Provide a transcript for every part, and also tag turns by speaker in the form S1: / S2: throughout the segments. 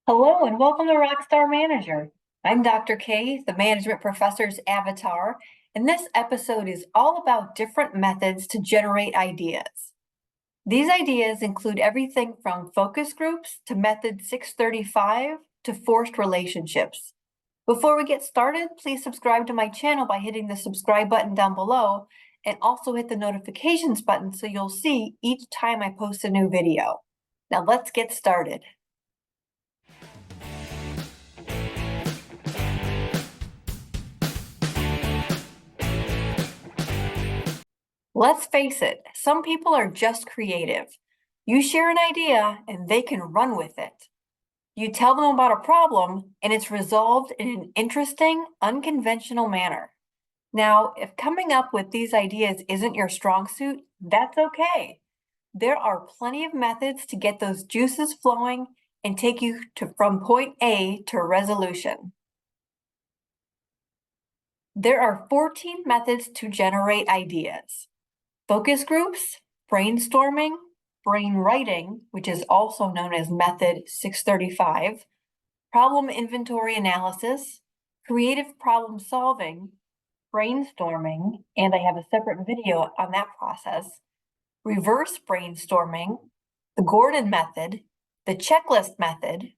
S1: Hello and welcome to Rockstar Manager. I'm Dr. K, the management professor's avatar, and this episode is all about different methods to generate ideas. These ideas include everything from focus groups to method 635 to forced relationships. Before we get started, please subscribe to my channel by hitting the subscribe button down below and also hit the notifications button so you'll see each time I post a new video. Now let's get started. Let's face it, some people are just creative. You share an idea and they can run with it. You tell them about a problem and it's resolved in an interesting, unconventional manner. Now, if coming up with these ideas isn't your strong suit, that's okay. There are plenty of methods to get those juices flowing and take you from point A to resolution. There are 14 methods to generate ideas. Focus groups, brainstorming, brainwriting, which is also known as method 635, problem inventory analysis, creative problem solving, brainstorming, and I have a separate video on that process, reverse brainstorming, the Gordon method, the checklist method,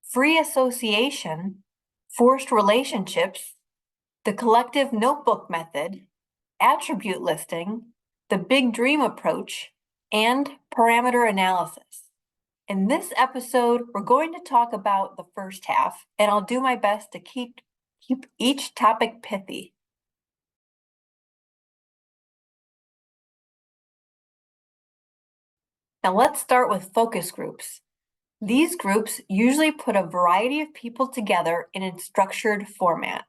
S1: free association, forced relationships, the collective notebook method, attribute listing, the big dream approach, and parameter analysis. In this episode, we're going to talk about the first half, and I'll do my best to keep each topic pithy. Now let's start with focus groups. These groups usually put a variety of people together in a structured format.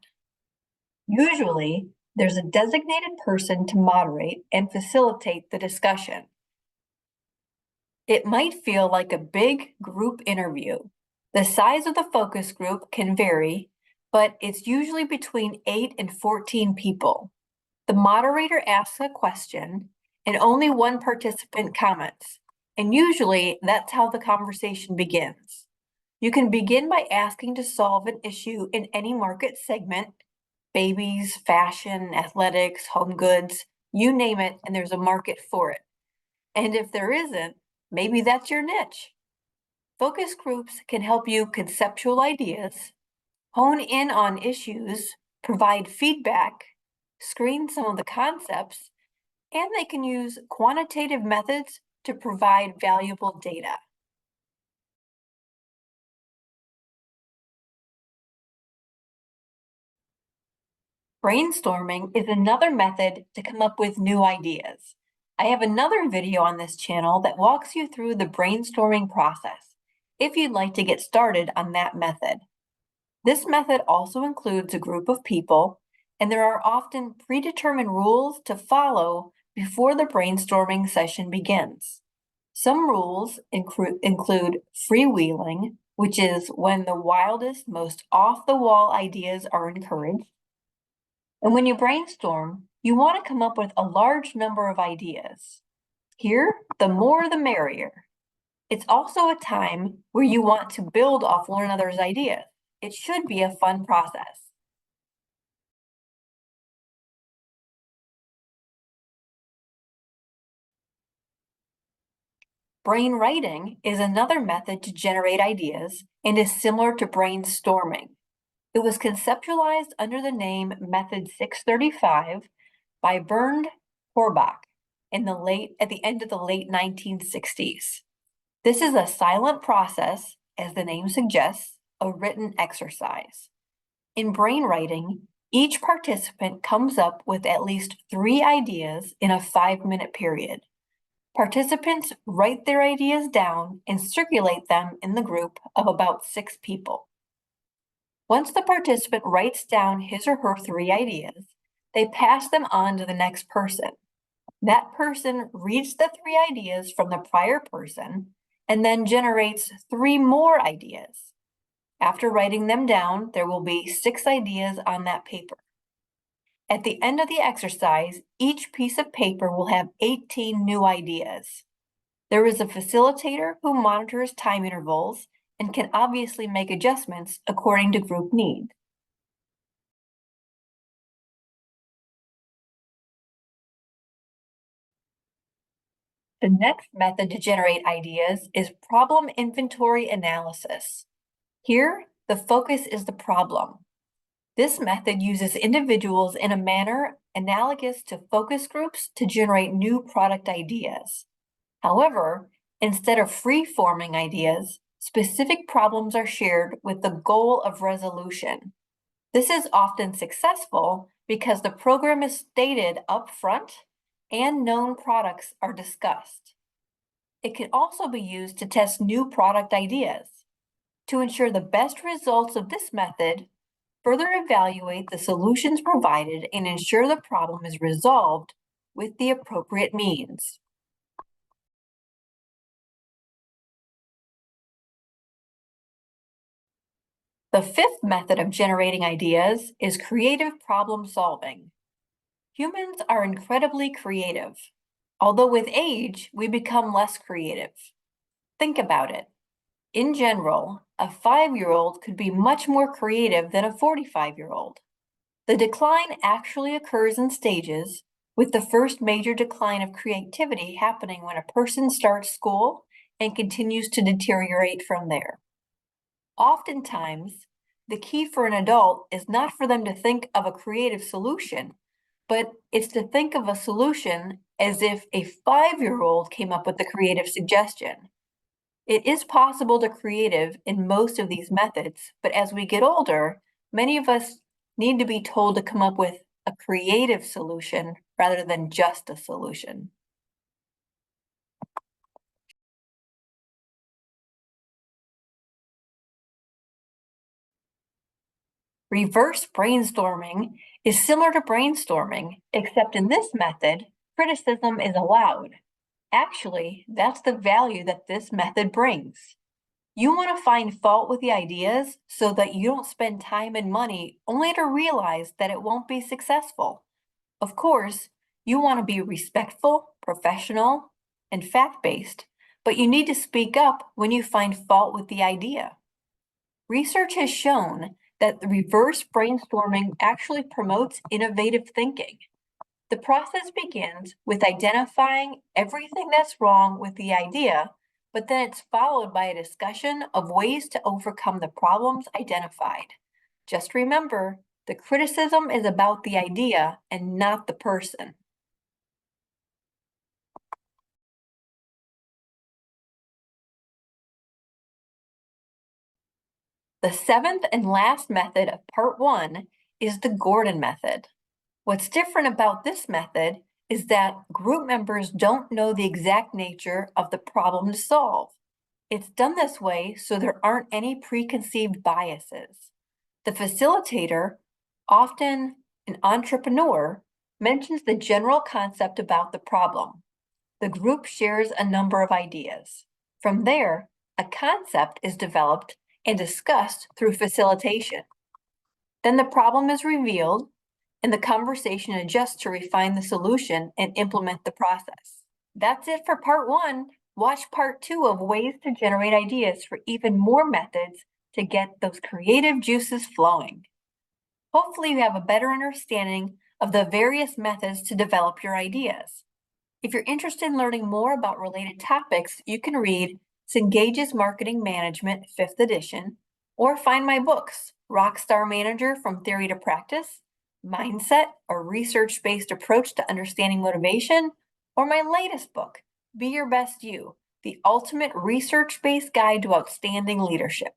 S1: Usually, there's a designated person to moderate and facilitate the discussion. It might feel like a big group interview. The size of the focus group can vary, but it's usually between 8 and 14 people. The moderator asks a question, and only one participant comments. And usually, that's how the conversation begins. You can begin by asking to solve an issue in any market segment: babies, fashion, athletics, home goods, you name it, and there's a market for it. And if there isn't, maybe that's your niche. Focus groups can help you conceptual ideas, hone in on issues, provide feedback, screen some of the concepts, and they can use quantitative methods to provide valuable data. Brainstorming is another method to come up with new ideas. I have another video on this channel that walks you through the brainstorming process, if you'd like to get started on that method. This method also includes a group of people, and there are often predetermined rules to follow before the brainstorming session begins. Some rules include freewheeling, which is when the wildest, most off-the-wall ideas are encouraged. And when you brainstorm, you want to come up with a large number of ideas. Here, the more the merrier. It's also a time where you want to build off one another's ideas. It should be a fun process. Brainwriting is another method to generate ideas and is similar to brainstorming. It was conceptualized under the name Method 635 by Bernd Horbach at the end of the late 1960s. This is a silent process, as the name suggests, a written exercise. In brainwriting, each participant comes up with at least 3 ideas in a 5-minute period. Participants write their ideas down and circulate them in the group of about 6 people. Once the participant writes down his or her 3 ideas, they pass them on to the next person. That person reads the 3 ideas from the prior person and then generates 3 more ideas. After writing them down, there will be 6 ideas on that paper. At the end of the exercise, each piece of paper will have 18 new ideas. There is a facilitator who monitors time intervals and can obviously make adjustments according to group needs. The next method to generate ideas is problem inventory analysis. Here, the focus is the problem. This method uses individuals in a manner analogous to focus groups to generate new product ideas. However, instead of free-forming ideas, specific problems are shared with the goal of resolution. This is often successful because the program is stated up front and known products are discussed. It can also be used to test new product ideas. To ensure the best results of this method, further evaluate the solutions provided and ensure the problem is resolved with the appropriate means. The fifth method of generating ideas is creative problem solving. Humans are incredibly creative, although with age, we become less creative. Think about it. In general, a 5-year-old could be much more creative than a 45-year-old. The decline actually occurs in stages, with the first major decline of creativity happening when a person starts school and continues to deteriorate from there. Oftentimes, the key for an adult is not for them to think of a creative solution, but it's to think of a solution as if a 5-year-old came up with the creative suggestion. It is possible to creative in most of these methods, but as we get older, many of us need to be told to come up with a creative solution rather than just a solution. Reverse brainstorming is similar to brainstorming, except in this method, criticism is allowed. Actually, that's the value that this method brings. You want to find fault with the ideas so that you don't spend time and money only to realize that it won't be successful. Of course, you want to be respectful, professional, and fact-based, but you need to speak up when you find fault with the idea. Research has shown that the reverse brainstorming actually promotes innovative thinking. The process begins with identifying everything that's wrong with the idea, but then it's followed by a discussion of ways to overcome the problems identified. Just remember, the criticism is about the idea and not the person. The seventh and last method of part 1 is the Gordon method. What's different about this method is that group members don't know the exact nature of the problem to solve. It's done this way so there aren't any preconceived biases. The facilitator, often an entrepreneur, mentions the general concept about the problem. The group shares a number of ideas. From there, a concept is developed and discussed through facilitation. Then the problem is revealed and the conversation adjusts to refine the solution and implement the process. That's it for part 1. Watch part 2 of ways to generate ideas for even more methods to get those creative juices flowing. Hopefully you have a better understanding of the various methods to develop your ideas. If you're interested in learning more about related topics, you can read Cengage's Marketing Management 5th edition, or find my books, Rockstar Manager from Theory to Practice, Mindset, a research-based approach to understanding motivation, or my latest book, Be Your Best You, the ultimate research-based guide to outstanding leadership.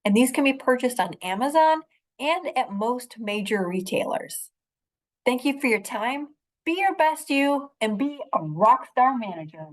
S1: And these can be purchased on Amazon and at most major retailers. Thank you for your time. Be your best you and be a rockstar manager.